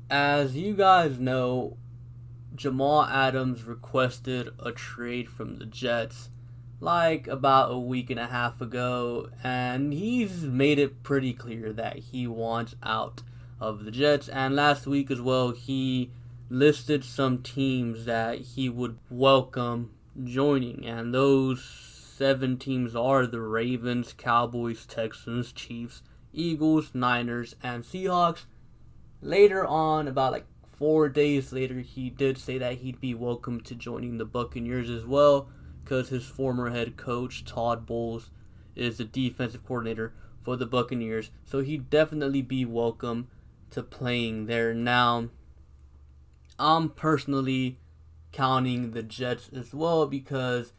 As you guys know, Jamal Adams requested a trade from the Jets like about a week and a half ago, and he's made it pretty clear that he wants out of the Jets. And last week as well, he listed some teams that he would welcome joining, and those seven teams are the Ravens, Cowboys, Texans, Chiefs, Eagles, Niners, and Seahawks. Later on, about like 4 days later, he did say that he'd be welcome to joining the Buccaneers as well, because his former head coach, Todd Bowles, is the defensive coordinator for the Buccaneers. So he'd definitely be welcome to playing there. Now, I'm personally counting the Jets as well, because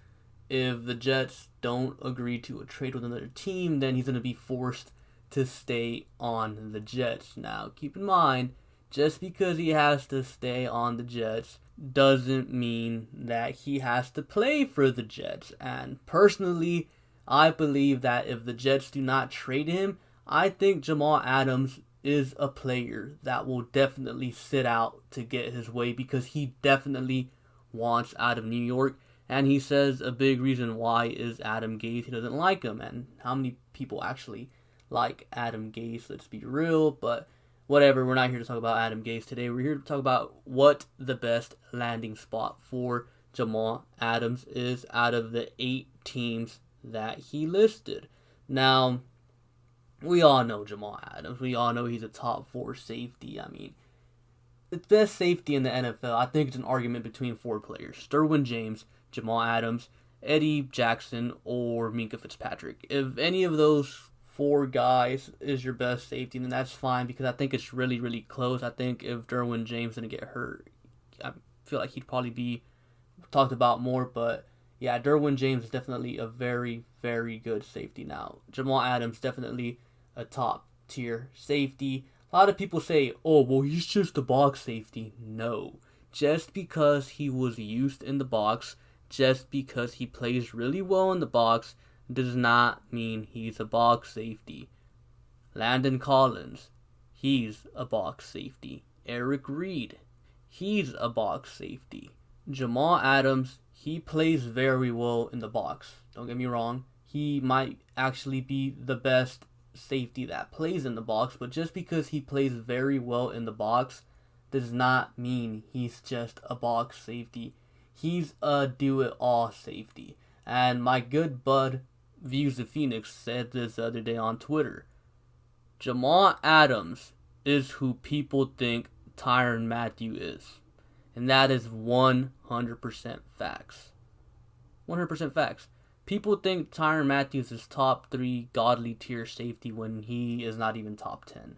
if the Jets don't agree to a trade with another team, then he's going to be forced to stay on the Jets. Now, keep in mind, just because he has to stay on the Jets doesn't mean that he has to play for the Jets. And personally, I believe that if the Jets do not trade him, I think Jamal Adams is a player that will definitely sit out to get his way, because he definitely wants out of New York. And he says a big reason why is Adam Gase. He doesn't like him. And how many people actually like Adam Gase? Let's be real. But whatever, we're not here to talk about Adam Gase today. We're here to talk about what the best landing spot for Jamal Adams is out of the 8 teams that he listed. Now, we all know Jamal Adams. We all know he's a top 4 safety. I mean, the best safety in the NFL, I think it's an argument between 4 players: Derwin James, Jamal Adams, Eddie Jackson, or Minkah Fitzpatrick. If any of those 4 guys is your best safety, then that's fine, because I think it's really, really close. I think if Derwin James didn't get hurt, I feel like he'd probably be talked about more. But yeah, Derwin James is definitely a very, very good safety. Now, Jamal Adams definitely a top tier safety. A lot of people say, oh, well, he's just a box safety. No. Just because he was used in the box, just because he plays really well in the box, does not mean he's a box safety. Landon Collins, he's a box safety. Eric Reed, he's a box safety. Jamal Adams, he plays very well in the box. Don't get me wrong. He might actually be the best safety that plays in the box, but just because he plays very well in the box does not mean he's just a box safety. He's a do-it-all safety. And my good bud Views of Phoenix said this the other day on Twitter. Jamal Adams is who people think Tyrann Mathieu is. And that is 100% facts. 100% facts. People think Tyrann Mathieu is top 3 godly tier safety when he is not even top 10.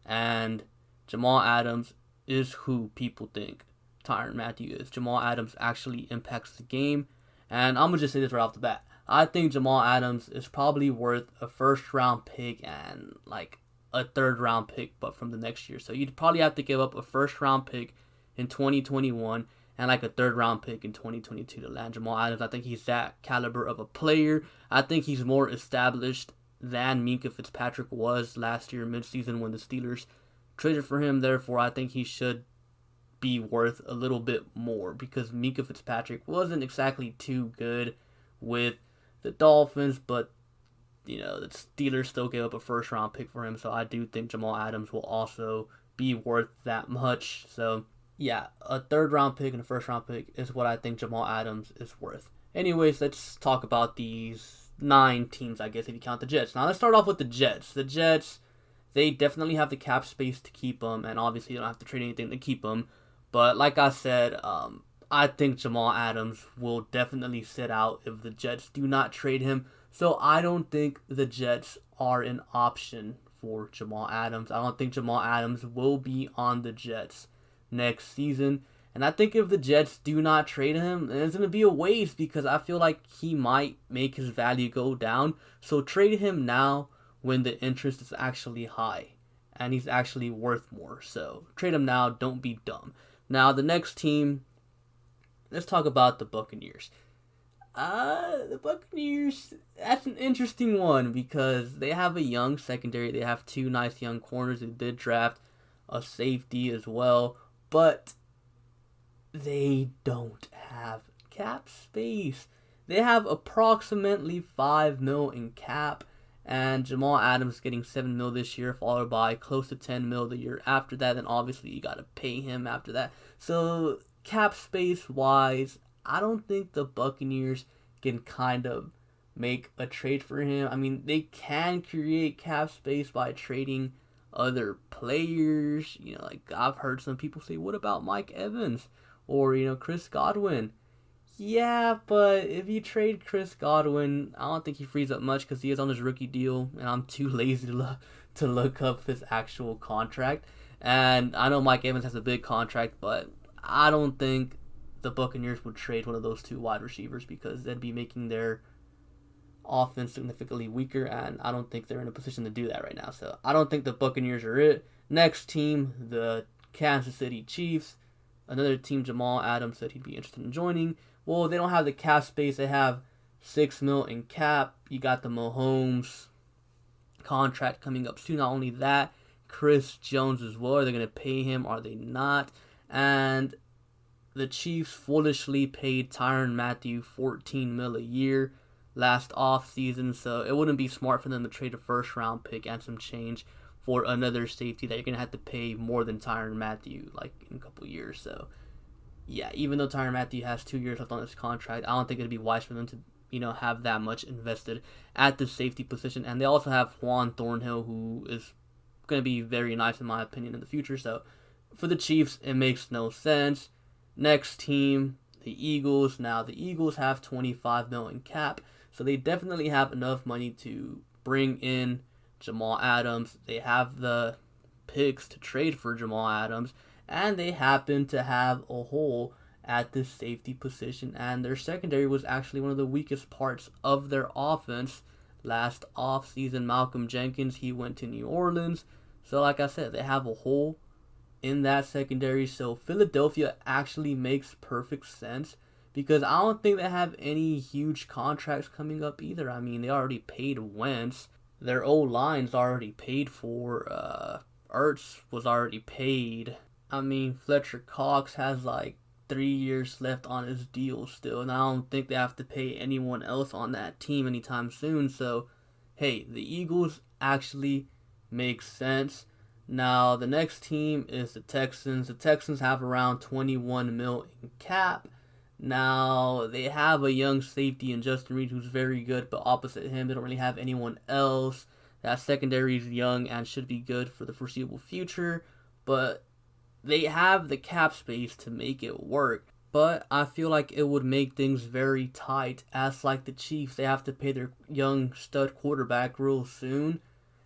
And Jamal Adams is who people think Tyrann Mathieu is. Jamal Adams actually impacts the game. And I'm going to just say this right off the bat. I think Jamal Adams is probably worth a first round pick and like a third round pick, but from the next year. So you'd probably have to give up a first round pick in 2021 and like a third round pick in 2022 to land Jamal Adams. I think he's that caliber of a player. I think he's more established than Minkah Fitzpatrick was last year midseason when the Steelers traded for him. Therefore, I think he should be worth a little bit more, because Minkah Fitzpatrick wasn't exactly too good with the Dolphins, but you know, the Steelers still gave up a first round pick for him. So I do think Jamal Adams will also be worth that much. So yeah, a third round pick and a first round pick is what I think Jamal Adams is worth. Anyways, let's talk about these 9 teams, I guess, if you count the Jets. Now let's start off with the Jets. The Jets, they definitely have the cap space to keep them, and obviously you don't have to trade anything to keep them. But like I said, I think Jamal Adams will definitely sit out if the Jets do not trade him. So I don't think the Jets are an option for Jamal Adams. I don't think Jamal Adams will be on the Jets next season. And I think if the Jets do not trade him, then it's going to be a waste, because I feel like he might make his value go down. So trade him now when the interest is actually high and he's actually worth more. So trade him now. Don't be dumb. Now, the next team, let's talk about the Buccaneers. The Buccaneers, that's an interesting one, because they have a young secondary. They have 2 nice young corners they did draft. a safety as well, but they don't have cap space. They have approximately 5 mil in cap, and Jamal Adams getting 7 mil this year, followed by close to 10 mil the year after that. Then obviously you got to pay him after that. So cap space wise, I don't think the Buccaneers can kind of make a trade for him. I mean, they can create cap space by trading other players. Like I've heard some people say, what about Mike Evans or, Chris Godwin? Yeah, but if you trade Chris Godwin, I don't think he frees up much because he is on his rookie deal, and I'm too lazy to look up his actual contract. And I know Mike Evans has a big contract, but I don't think the Buccaneers would trade one of those two wide receivers because they'd be making their offense significantly weaker, and I don't think they're in a position to do that right now. So I don't think the Buccaneers are it. Next team, the Kansas City Chiefs. Another team Jamal Adams said he'd be interested in joining. Well, they don't have the cap space. They have 6 mil in cap. You got the Mahomes contract coming up soon. Not only that, Chris Jones as well. Are they going to pay him? Are they not? And the Chiefs foolishly paid Tyrann Mathieu 14 mil a year last offseason, so it wouldn't be smart for them to trade a first-round pick and some change for another safety that you're going to have to pay more than Tyrann Mathieu like in a couple years. So yeah, even though Tyrann Mathieu has 2 years left on his contract, I don't think it'd be wise for them to, have that much invested at the safety position. And they also have Juan Thornhill, who is going to be very nice in my opinion in the future. So for the Chiefs, it makes no sense. Next team, the Eagles. Now the Eagles have 25 million cap, so they definitely have enough money to bring in Jamal Adams. They have the picks to trade for Jamal Adams, and they happen to have a hole at the safety position, and their secondary was actually one of the weakest parts of their offense last offseason. Malcolm Jenkins, he went to New Orleans, so like I said, they have a hole in that secondary. So Philadelphia actually makes perfect sense because I don't think they have any huge contracts coming up either. I mean, they already paid Wentz. Their O-line's already paid for. Ertz was already paid. I mean, Fletcher Cox has like 3 years left on his deal still, and I don't think they have to pay anyone else on that team anytime soon. So, hey, the Eagles actually make sense. Now, the next team is the Texans. The Texans have around 21 mil in cap. Now, they have a young safety in Justin Reed who's very good, but opposite him, they don't really have anyone else. That secondary is young and should be good for the foreseeable future, but they have the cap space to make it work. But I feel like it would make things very tight, as like the Chiefs, they have to pay their young stud quarterback real soon.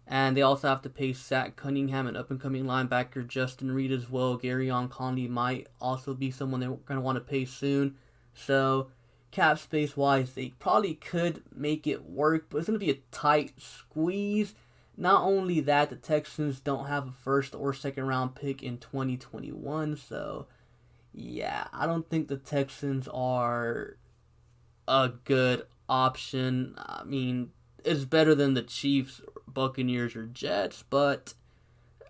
And they also have to pay Zach Cunningham, an up-and-coming linebacker, Justin Reed as well. Garyon Conley might also be someone they're going to want to pay soon. So, cap space-wise, they probably could make it work, but it's going to be a tight squeeze. Not only that, the Texans don't have a first or second round pick in 2021, so yeah, I don't think the Texans are a good option. I mean, it's better than the Chiefs, Buccaneers, or Jets, but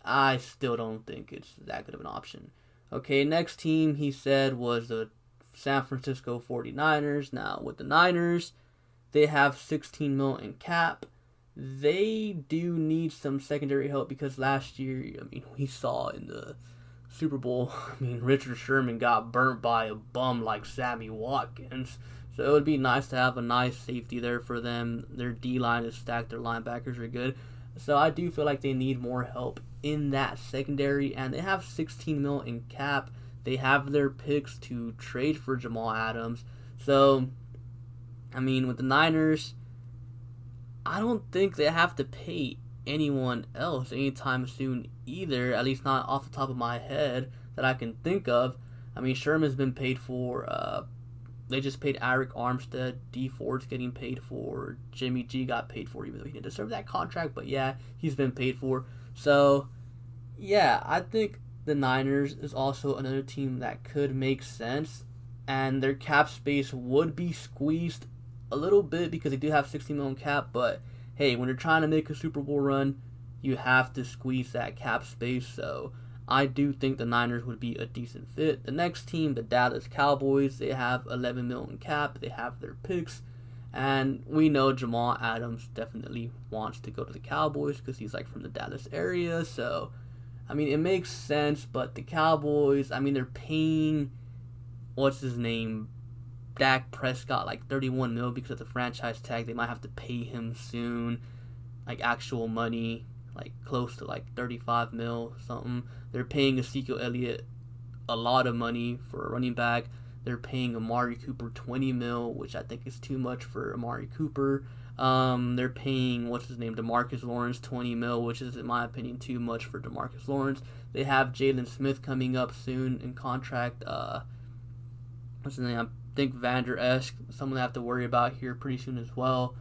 I still don't think it's that good of an option. Okay, next team he said was the San Francisco 49ers. Now, with the Niners, they have 16 mil in cap. They do need some secondary help because last year, I mean, we saw in the Super Bowl, I mean, Richard Sherman got burnt by a bum like Sammy Watkins. So it would be nice to have a nice safety there for them. Their D-line is stacked. Their linebackers are good. So I do feel like they need more help in that secondary. And they have 16 mil in cap. They have their picks to trade for Jamal Adams. So, I mean, with the Niners, I don't think they have to pay anyone else anytime soon either, at least not off the top of my head that I can think of. I mean, Sherman's been paid for. They just paid Eric Armstead. D Ford's getting paid for. Jimmy G got paid for, even though he didn't deserve that contract, but yeah, he's been paid for. So, yeah, I think the Niners is also another team that could make sense, and their cap space would be squeezed a little bit because they do have 60 million cap, but hey, when you're trying to make a Super Bowl run, you have to squeeze that cap space. So I do think the Niners would be a decent fit. The next team, the Dallas Cowboys, they have 11 million cap. They have their picks. And we know Jamal Adams definitely wants to go to the Cowboys because he's like from the Dallas area. So, I mean, it makes sense. But the Cowboys, I mean, they're paying, what's his name, Dak Prescott like 31 mil because of the franchise tag. They might have to pay him soon, like actual money, like close to like 35 mil something. They're paying Ezekiel Elliott a lot of money for a running back. They're paying Amari Cooper 20 mil, which I think is too much for Amari Cooper. They're paying, what's his name, DeMarcus Lawrence 20 mil, which is, in my opinion, too much for DeMarcus Lawrence. They have Jalen Smith coming up soon in contract. What's his name? I think Vander Esch, someone I have to worry about here pretty soon as well.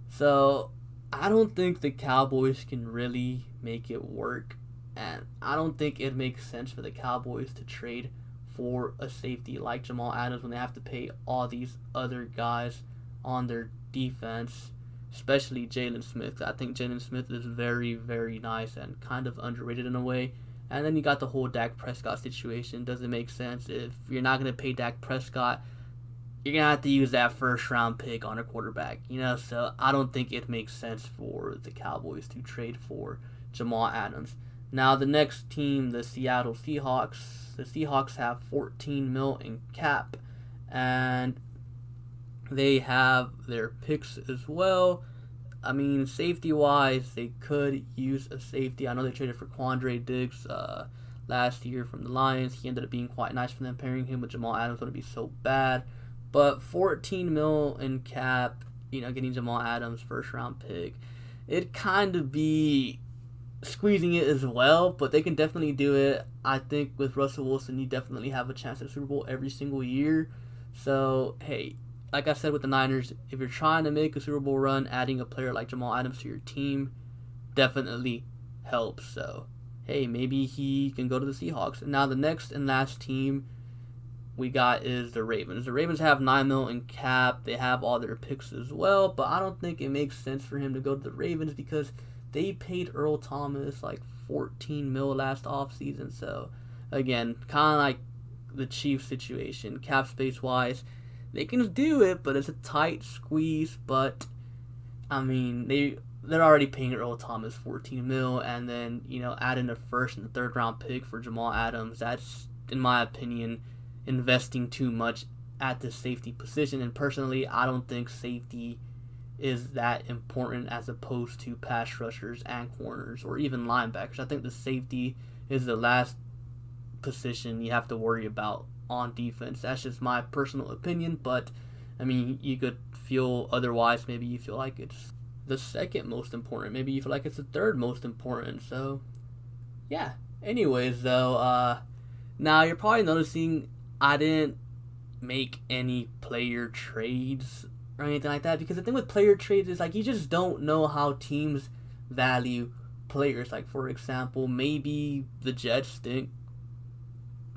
So, I don't think the Cowboys can really make it work. And I don't think it makes sense for the Cowboys to trade for a safety like Jamal Adams when they have to pay all these other guys on their defense, especially Jalen Smith. I think Jalen Smith is very, very nice and kind of underrated in a way. And then you got the whole Dak Prescott situation. Doesn't make sense. If you're not going to pay Dak Prescott, you're going to have to use that first round pick on a quarterback. So I don't think it makes sense for the Cowboys to trade for Jamal Adams. Now the next team, the Seattle Seahawks. The Seahawks have 14 mil in cap, and they have their picks as well. I mean, safety-wise, they could use a safety. I know they traded for Quandre Diggs last year from the Lions. He ended up being quite nice for them. Pairing him with Jamal Adams would be so bad. But 14 mil in cap, getting Jamal Adams first-round pick, it'd kind of be squeezing it as well, but they can definitely do it. I think with Russell Wilson, you definitely have a chance at the Super Bowl every single year. So, hey, like I said with the Niners, if you're trying to make a Super Bowl run, adding a player like Jamal Adams to your team definitely helps. So, hey, maybe he can go to the Seahawks. And now the next and last team we got is the Ravens. The Ravens have 9 mil in cap. They have all their picks as well, but I don't think it makes sense for him to go to the Ravens because they paid Earl Thomas like 14 mil last offseason. So, again, kind of like the Chiefs situation, cap space wise. They can do it, but it's a tight squeeze. But, I mean, they're already paying Earl Thomas 14 mil, and then, add in a first and a third round pick for Jamal Adams. That's, in my opinion, investing too much at the safety position. And personally, I don't think safety is that important as opposed to pass rushers and corners or even linebackers. I think the safety is the last position you have to worry about on defense. That's just my personal opinion, but I mean, you could feel otherwise. Maybe you feel like it's the second most important. Maybe you feel like it's the third most important. So, yeah. Anyways, though, now you're probably noticing I didn't make any player trades or anything like that, because the thing with player trades is like you just don't know how teams value players. Like, for example, maybe the Jets think,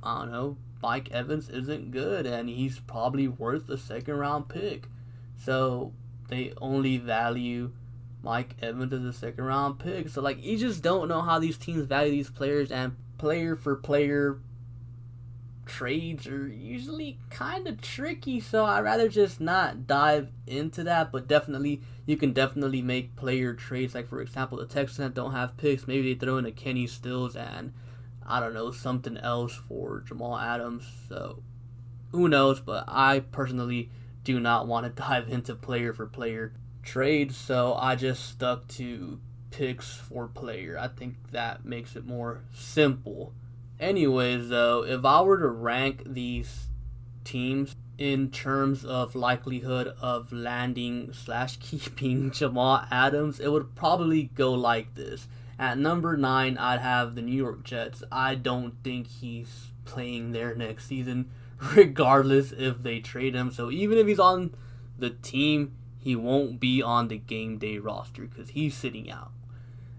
I don't know, Mike Evans isn't good and he's probably worth a second round pick, so they only value Mike Evans as a second round pick. So like, you just don't know how these teams value these players, and player for player trades are usually kind of tricky, so I'd rather just not dive into that. But definitely, you can definitely make player trades. Like, for example, the Texans don't have picks. Maybe they throw in a Kenny Stills and, I don't know, something else for Jamal Adams. So, who knows? But I personally do not want to dive into player for player trades, so I just stuck to picks for player. I think that makes it more simple. Anyways, though, if I were to rank these teams in terms of likelihood of landing / keeping Jamal Adams, it would probably go like this. At number 9, I'd have the New York Jets. I don't think he's playing there next season, regardless if they trade him. So even if he's on the team, he won't be on the game day roster because he's sitting out.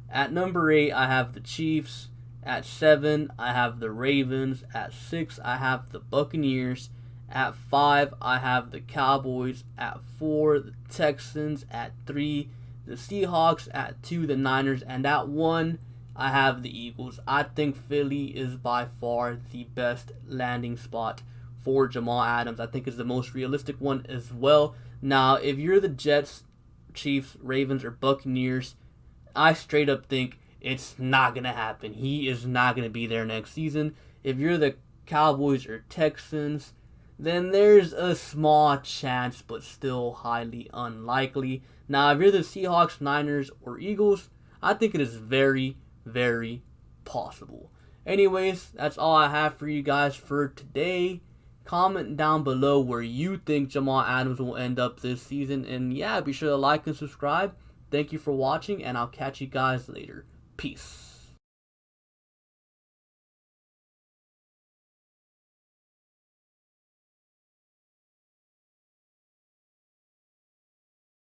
At number 8, I have the Chiefs. At 7, I have the Ravens. At 6, I have the Buccaneers. At 5, I have the Cowboys. At 4, the Texans. At 3, the Seahawks. At 2, the Niners. And at 1, I have the Eagles. I think Philly is by far the best landing spot for Jamal Adams. I think it's the most realistic one as well. Now, if you're the Jets, Chiefs, Ravens, or Buccaneers, I straight up think it's not going to happen. He is not going to be there next season. If you're the Cowboys or Texans, then there's a small chance, but still highly unlikely. Now, if you're the Seahawks, Niners, or Eagles, I think it is very, very possible. Anyways, that's all I have for you guys for today. Comment down below where you think Jamal Adams will end up this season. And yeah, be sure to like and subscribe. Thank you for watching, and I'll catch you guys later. Peace.